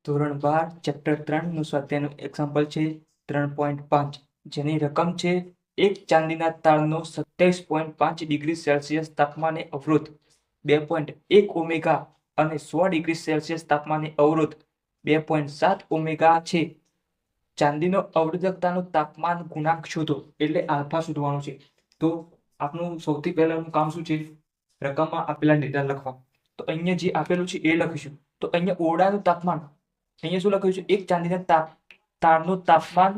ધોરણ 12 ચેપ્ટર 3 નું સ્વાધ્યાયનું એક્ઝામ્પલ છે 3.5, જેની રકમ છે એક ચાંદીના તારનો 27.5 ડિગ્રી સેલ્સિયસ તાપમાને અવરોધ 2.1 ઓમેગા અને 100 ડિગ્રી સેલ્સિયસ તાપમાને અવરોધ 2.7 ઓમેગા છે. ચાંદીનો અવરોધકતાનું તાપમાન ગુણાંક શોધો, એટલે આલ્ફા શોધવાનો છે. તો આપનું સૌથી પહેલાનું કામ શું છે? રકમમાં આપેલા ડેટા લખવા. તો અહીંયા જે આપેલું છે એ લખીશું. તો અહીંયા ઓરડાનું તાપમાન, અહીંયા શું લખ્યું છે? એક ચાંદીના તારનું તાપમાન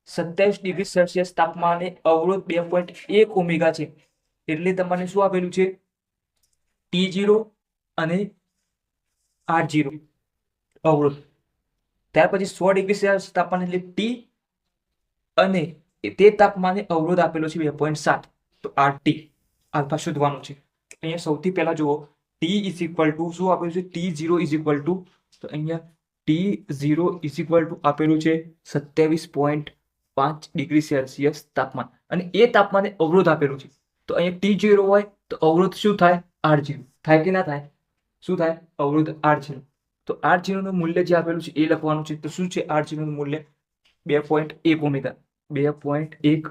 27 ડિગ્રી સેલ્સિયસ તાપમાને અવરોધ 2.1 ઓમેગા છે. એટલે તમને શું આપેલું છે? T0 અને R0 અવરોધ. ત્યાર પછી 100 ડિગ્રી સેલ્સિયસ તાપમાન એટલે T, અને તે તાપમાને અવરોધ આપેલો છે 2.7. તો RT આલ્ફા શોધવાનું છે. અહીંયા સૌથી પહેલા જુઓ, T ઇઝ ઇક્વલ ટુ શું આપેલું છે? T0 ઇઝ ઇક્વલ ટુ, તો અહીંયા T0 ઇઝ ઇક્વલ ટુ આપેલું છે 27.5 ડિગ્રી સેલ્સિયસ તાપમાન, અને એ તાપમાને અવરોધ આપેલું છે. તો અહીંયા T0 હોય તો અવરોધ શું થાય? R0 થાય કે ના થાય? શું થાય? અવરોધ R0. તો R0 નું મૂલ્ય જે આપેલું છે એ લખવાનું છે. તો શું છે R0 નું મૂલ્ય? 2.1 ઓમેગા. 2.1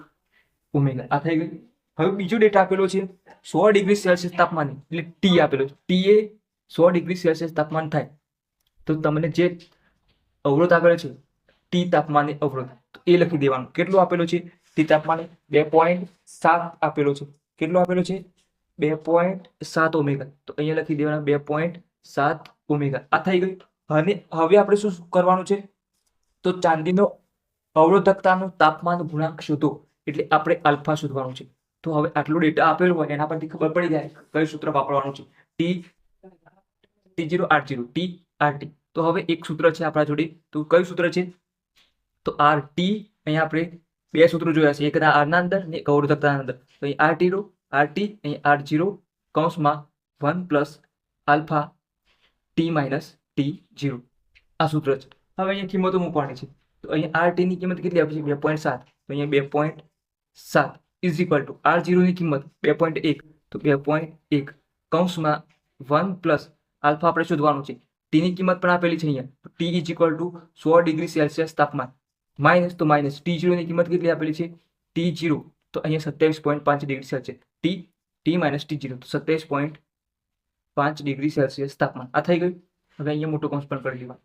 ઓમેગા. આ થઈ ગયું. હવે બીજો ડેટા આપેલો છે 100 ડિગ્રી સેલ્સિયસ તાપમાન, એટલે T આપેલો છે. T એ 100 ડિગ્રી સેલ્સિયસ તાપમાન થાય. તો તમને જે અવરોધ આપેલો છે T તાપમાને અવરોધ, તો એ લખી દેવાનું. કેટલું આપેલું છે? T તાપમાને 2.7 આપેલો છે. કેટલું આપેલું છે? 2.7 ઓમેગા. તો અહીંયા લખી દેવાના 2.7 ઓમેગા. આ થઈ ગયું. અને હવે આપણે શું કરવાનું છે? તો ચાંદીનો અવરોધકતાનું તાપમાન ગુણાંક શોધો, એટલે આપણે આલ્ફા શોધવાનું છે. તો હવે આટલું ડેટા આપેલું હોય એના પરથી ખબર પડી જાય કયું સૂત્ર વાપરવાનું છે. T0 R0 T RT. તો હવે એક સૂત્ર છે આપણા જોડે. તો કયું સૂત્ર છે? તો RT. અહીંયા આપણે બે સૂત્રો જોયા છે, એક R ના અંદર ને એક અવરોધકતાના અંદર. તો અહીં RT, અહીં R0 કૌંસમાં 1 plus alpha T minus T0. આ સૂત્ર છે. હવે અહીંયા કિંમતો મૂકવાની છે. તો અહીંયા RT ની કિંમત કેટલી આપી છે? 2.7. તો અહીંયા 2.7 ઇઝ ઇક્વલ ટુ R0 ની કિંમત 2.1. તો 2.1 કૌંસમાં 1 પ્લસ આલ્ફા આપણે શોધવાનું છે. T ની કિંમત પણ આપેલી છે અહીંયા. T is equal to 100 degree Celsius તાપમાન માઇનસ, તો માઇનસ T0 ની કિંમત કેટલી આપેલી છે? T0 તો અહીંયા 27.5 degree Celsius. T minus T0 તો 27.5 ડિગ્રી સેલ્સિયસ તાપમાન. આ થઈ ગયું. હવે અહીંયા મોટો કૌંસ પણ કરી લેવા.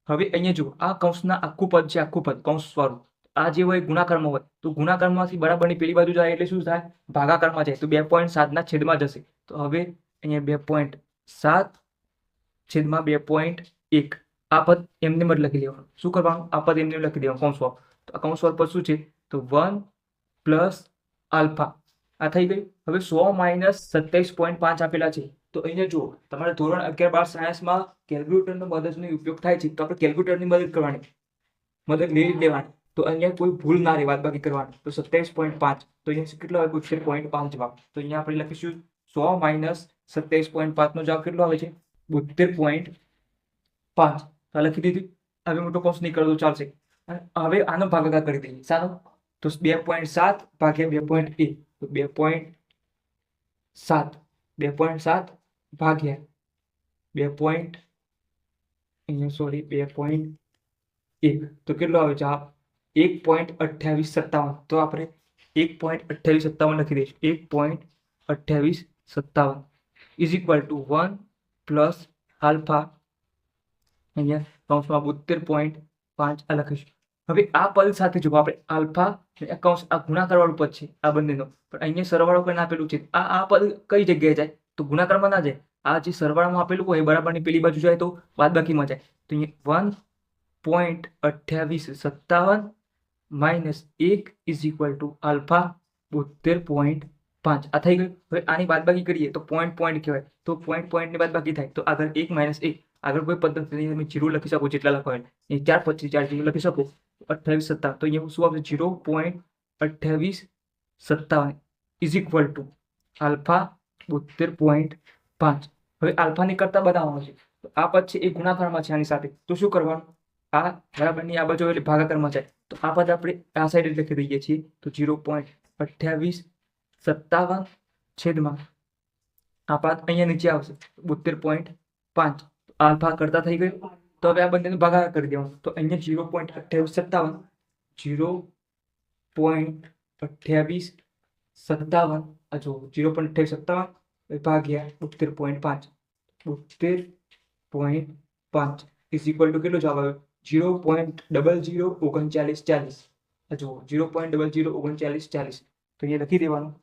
હવે અહીંયા જુઓ, આ કૌંસના આખું પદ છે, આખું પદ કૌંસ વાળું. આ જે હોય ગુણાકારમાં હોય, તો ગુણાકારમાંથી બરાબરની પેલી બાજુ જાય એટલે શું થાય? ભાગાકારમાં જાય. તો 2.7 ના છેદમાં જશે. તો હવે અહીંયા 2.7 છેદમાં 2.1. આ પદ એમને જ લખી દેવાનું. શું કરવાનું? આ પદ એમને લખી દેવાનું કૌંસ વાળું. તો આ કૌંસ વાળું પદ શું છે? તો 1 પ્લસ આલ્ફા. આ થઈ ગયું. હવે 100 માઇનસ 27.5 આપેલા છે. તો અહીંયા જુઓ, તમારે ધોરણ 11-12 સાયન્સમાં કેલ્ક્યુલેટરનો મદદનો ઉપયોગ થાય છે. તો આપણે કેલ્ક્યુલેટરની મદદ કરવાની, મદદ લઈ લેવાની. તો અહીંયા કોઈ ભૂલ ના રહે, બાદબાકી કરવાની. તો 27.5, તો અહીંયા કેટલો આવે? 72.5 જવાબ. તો અહીંયા આપણે લખીશું 100 માઇનસ 27.5 નો જવાબ કેટલો આવે છે? 72.5. તો લખી દીધું. હવે મોટો કૌંસ નહીં કરતો ચાલશે. હવે આનો ભાગાકાર કરી દઈએ. સારો. તો 2.7 ભાગ્યા 2.1. તો 2.7 ભાગ્યા 2. અહીંયા સોરી 2.1. તો કેટલો આવે જવાબ? 1.2857. તો આપણે 1.2857 લખી દઈશું. 1.2857 is equal to 1 plus alpha, અહીંયા કૌંસમાં 72.5 આ લખીશું. હવે આ પદ સાથે જો આપણે આલ્ફા કૌંસ, આ ગુણાકાર વાળું પદ છે આ બંનેનો, પણ અહીંયા સરવાળો કરીને આપેલું છે. આ પદ કઈ જગ્યાએ જાય? તો ગુણાકારમાં ના જાય. આ જે સરવાળામાં આપેલું હોય બરાબરની પેલી બાજુ જાય તો બાદબાકીમાં જાય. તો અહીંયા 1.2857 minus 1 is equal to alpha 72.5. આ થઈ ગયું. હવે આની બાદબાકી કરીએ તો પોઈન્ટ કહેવાય. તો પોઈન્ટ ની બાદબાકી થાય. તો આગળ 1 માઇનસ 1, આગળ કોઈ પદ્ધતિ તમે 0 લખી શકો જેટલા લખો હોય. 4 25 4 0 લખી શકો. 2857. તો અહીંયા શું આવશે? 0.2857 ઇઝ ઇક્વલ ટુ આલ્ફા 72.5. હવે આલ્ફાની કરતા બનાવવાનું છે. તો આ પદ છે એ ગુણાકારમાં છે આની સાથે. તો શું કરવાનું? આ બરાબરની આ બાજુ એટલે ભાગાકારમાં જાય. તો આ પદ આપણે આ સાઈડ લખી દઈએ છીએ. તો 0.2857 છેદમાં આ પદ અહીંયા નીચે આવશે 72.5. આલ્ફા કરતા થઈ ગયું. તો હવે આ બંનેનો ભાગાકાર કરી દેવાનો. તો અહીંયા 0.2857 0.2857 આ જો 0.2857 ભાગ્યા 72.5 72.5 ઇઝ ઇક્વલ ટુ કેટલો જવાબ આવ્યો 0.003940. આ જો 0.003940. તો અહીંયા લખી દેવાનું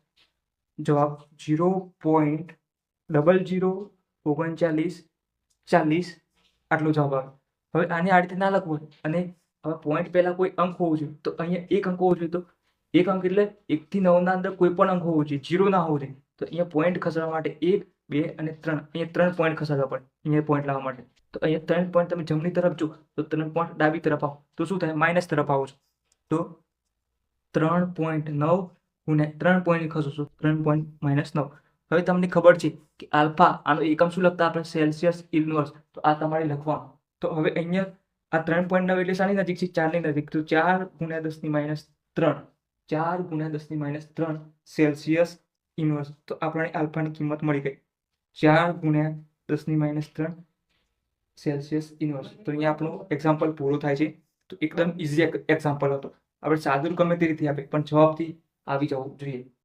જવાબ 0.003940 આટલો જવાબ આવે. હવે આને આ રીતે ના લખવું અને હવે પોઈન્ટ પહેલા કોઈ અંક હોવો જોઈએ. તો અહીંયા એક અંક હોવો જોઈએ. તો એક અંક એટલે 1 થી 9 ના અંદર કોઈ પણ અંક હોવો જોઈએ, 0 ના હોવો જોઈએ. તો અહીંયા પોઈન્ટ ખસેડવા માટે 1, 2 અને 3 અહીંયા 3 પોઈન્ટ ખસેડવા પડે અહીંયા પોઈન્ટ લાવવા માટે. તો અહીંયા 3 પોઈન્ટ તમે જમણી તરફ જો તો 3 પોઈન્ટ ડાબી તરફ આવો તો શું થાય માઇનસ તરફ આવો છો તો 3.9 ગુણ્યા 3 પોઈન્ટ ખસોશો 3 પોઈન્ટ માઇનસ 9. હવે તમને ખબર છે કે આલ્ફા આનો એકમ શું લખતા આપણે સેલ્સિયસ ઇન્વર્સ. તો આ તમારે લખવાનું. તો હવે અહીંયા આ 3.9 એટલે શાની નજીક છે 4 ની નજીક. તો 4 ગુણ્યા 10 ની માઇનસ 3 4 ગુણ્યા 10 ની માઇનસ 3 સેલ્સિયસ ઇન્વર્સ. તો આપણને આલ્ફાની કિંમત મળી ગઈ 4 ગુણ્યા 10 ની માઇનસ 3 સેલ્સિયસ ઇન્વર્સ. તો અહીંયા આપણું એક્ઝામ્પલ પૂરું થાય છે. તો એકદમ ઇઝી એક્ઝામ્પલ હતો. આપણે સાદું ગમે તે રીતે આપે પણ જવાબથી આવી જવું જોઈએ.